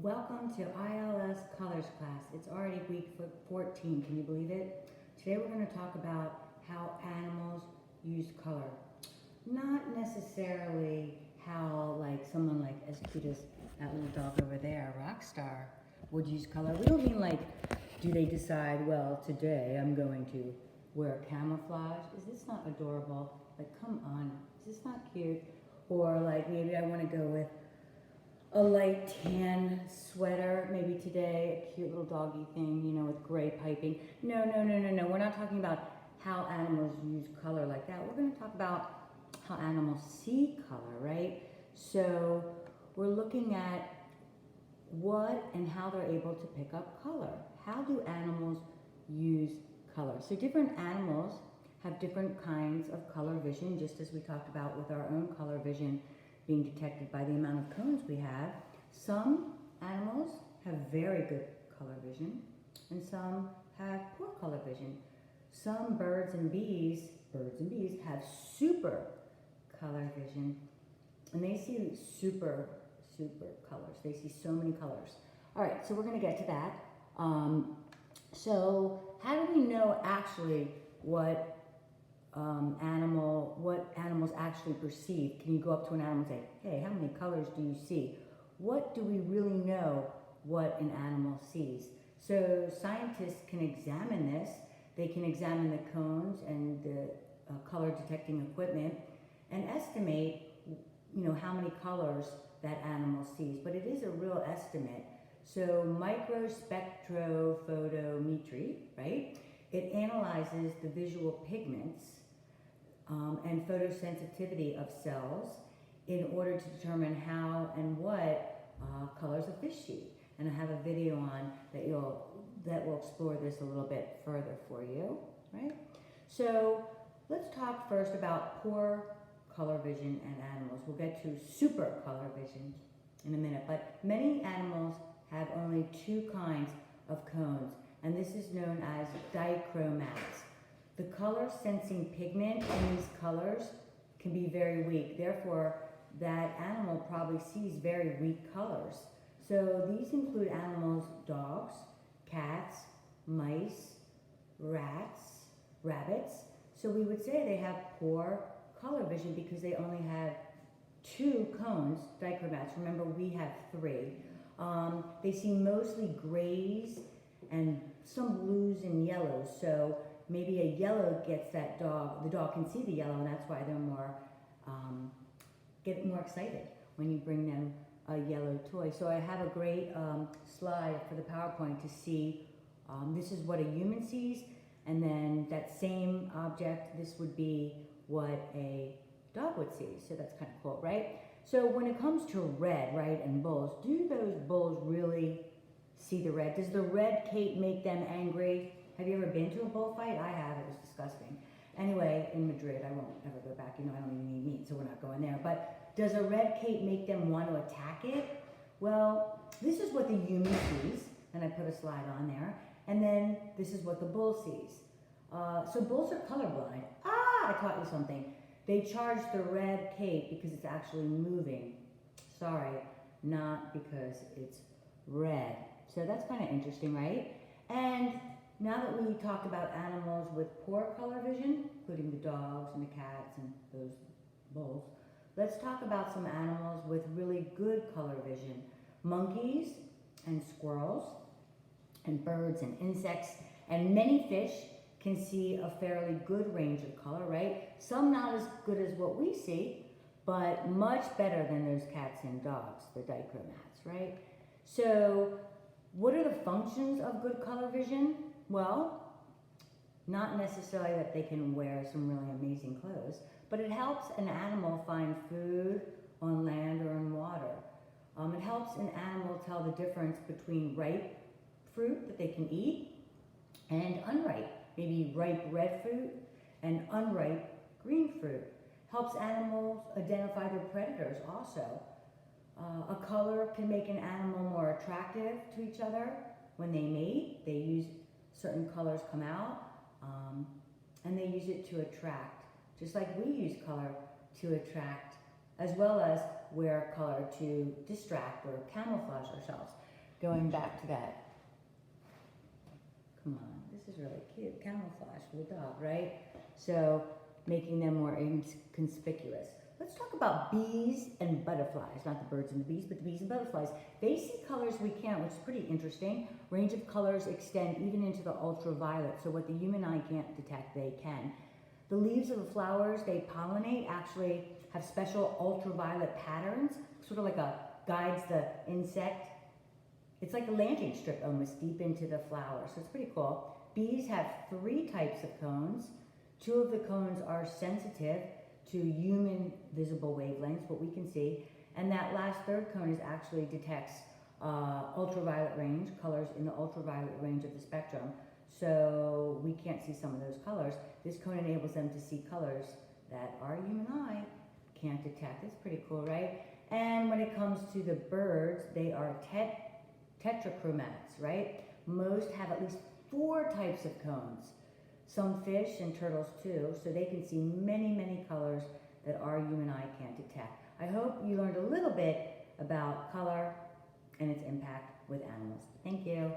Welcome to ILS Colors class. It's already week 14, can you believe it? Today we're going to talk about how animals use color. Not necessarily how someone as cute as that little dog over there, Rockstar, would use color. We don't mean do they decide, well, today I'm going to wear camouflage. Is this not adorable? Come on, is this not cute? Or maybe I want to go with a light tan sweater, maybe today, a cute little doggy thing, with gray piping. No. We're not talking about how animals use color like that. We're going to talk about how animals see color, right? So we're looking at what and how they're able to pick up color. How do animals use color? So different animals have different kinds of color vision, just as we talked about with our own color vision being detected by the amount of cones we have. Some animals have very good color vision, and some have poor color vision. Some birds and bees have super color vision, and they see super colors. They see so many colors. All right, so we're going to get to that. So how do we know actually what animals actually perceive? Can you go up to an animal and say, hey, how many colors do you see? What do we really know what an animal sees? So scientists can examine this. They can examine the cones and the color detecting equipment and estimate, how many colors that animal sees. But it is a real estimate. So microspectrophotometry, right? It analyzes the visual pigments and photosensitivity of cells in order to determine how and what colors a fish see. And I have a video on that will explore this a little bit further for you, right? So let's talk first about poor color vision and animals. We'll get to super color vision in a minute, but many animals have only two kinds of cones, and this is known as dichromats. The color sensing pigment in these colors can be very weak. Therefore, that animal probably sees very weak colors. So these include animals, dogs, cats, mice, rats, rabbits. So we would say they have poor color vision because they only have two cones, dichromats. Remember, we have three. They see mostly grays and some blues and yellows. So maybe a yellow gets that dog, the dog can see the yellow, and that's why they're get more excited when you bring them a yellow toy. So I have a great slide for the PowerPoint to see, this is what a human sees, and then that same object, this would be what a dog would see. So that's kind of cool, right? So when it comes to red, right, and bulls, do those bulls really see the red? Does the red cape make them angry? Have you ever been to a bullfight? I have. It was disgusting. Anyway, in Madrid, I won't ever go back. I don't even eat meat, so we're not going there. But does a red cape make them want to attack it? Well, this is what the human sees, and I put a slide on there. And then this is what the bull sees. So bulls are colorblind. I taught you something. They charge the red cape because it's actually moving. Sorry, not because it's red. So that's kind of interesting, right? And now that we talked about animals with poor color vision, including the dogs and the cats and those bulls, let's talk about some animals with really good color vision. Monkeys and squirrels and birds and insects and many fish can see a fairly good range of color, right? Some not as good as what we see, but much better than those cats and dogs, the dichromats, right? So what are the functions of good color vision? Well, not necessarily that they can wear some really amazing clothes, but it helps an animal find food on land or in water. It helps an animal tell the difference between ripe fruit that they can eat and unripe. Maybe ripe red fruit and unripe green fruit. Helps animals identify their predators also. A color can make an animal more attractive to each other. When they mate, they use certain colors come out, and they use it to attract, just like we use color to attract, as well as wear color to distract or camouflage ourselves. going back to that. Come on, this is really cute. Camouflage for the dog, right? So making them more inconspicuous. Let's talk about bees and butterflies, not the birds and the bees, but the bees and butterflies. They see colors we can't, which is pretty interesting. Range of colors extend even into the ultraviolet, so what the human eye can't detect, they can. The leaves of the flowers they pollinate actually have special ultraviolet patterns, sort of like guides the insect. It's like a landing strip almost deep into the flower, so it's pretty cool. Bees have 3 types of cones. 2 of the cones are sensitive to human visible wavelengths, what we can see, and that last 3rd cone actually detects ultraviolet range, colors in the ultraviolet range of the spectrum, so we can't see some of those colors. This cone enables them to see colors that our human eye can't detect. It's pretty cool, right? And when it comes to the birds, they are tetrachromats, right? Most have at least 4 types of cones. Some fish and turtles too, so they can see many, many colors that our human eye can't detect. I hope you learned a little bit about color and its impact with animals. Thank you.